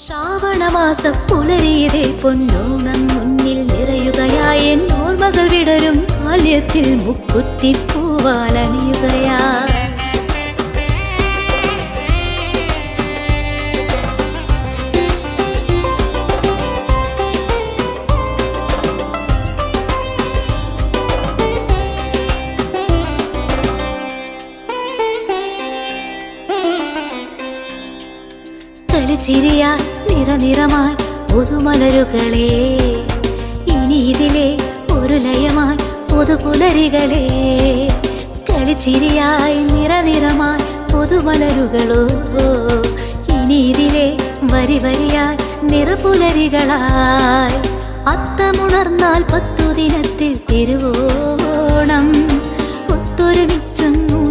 ശ്രാവണമാസ പുലരിയതേ പൊന്നോണം മുന്നിൽ നിറയുകയായി എൻ ഓർമ്മകൾ വിടരും ബാല്യത്തിൽ മുക്കുറ്റി പൂവാലണിയുകയാ കളിച്ചിരിയായി നിറനിറമായി പുതുമലരുകളെ ഇനി ഇതിലെ ഒരു ലയമായി പുതുപുലരികളെ കളിച്ചിരിയായി നിറനിറമായി പുതുമലരുകളോ ഇനി ഇതിലെ വരി വരിയായി നിറപുലരികളായി അത്തമുണർന്നാൽ 10 ദിനത്തിൽ തിരുവോണം ഒത്തൊരുമിച്ചൊന്നു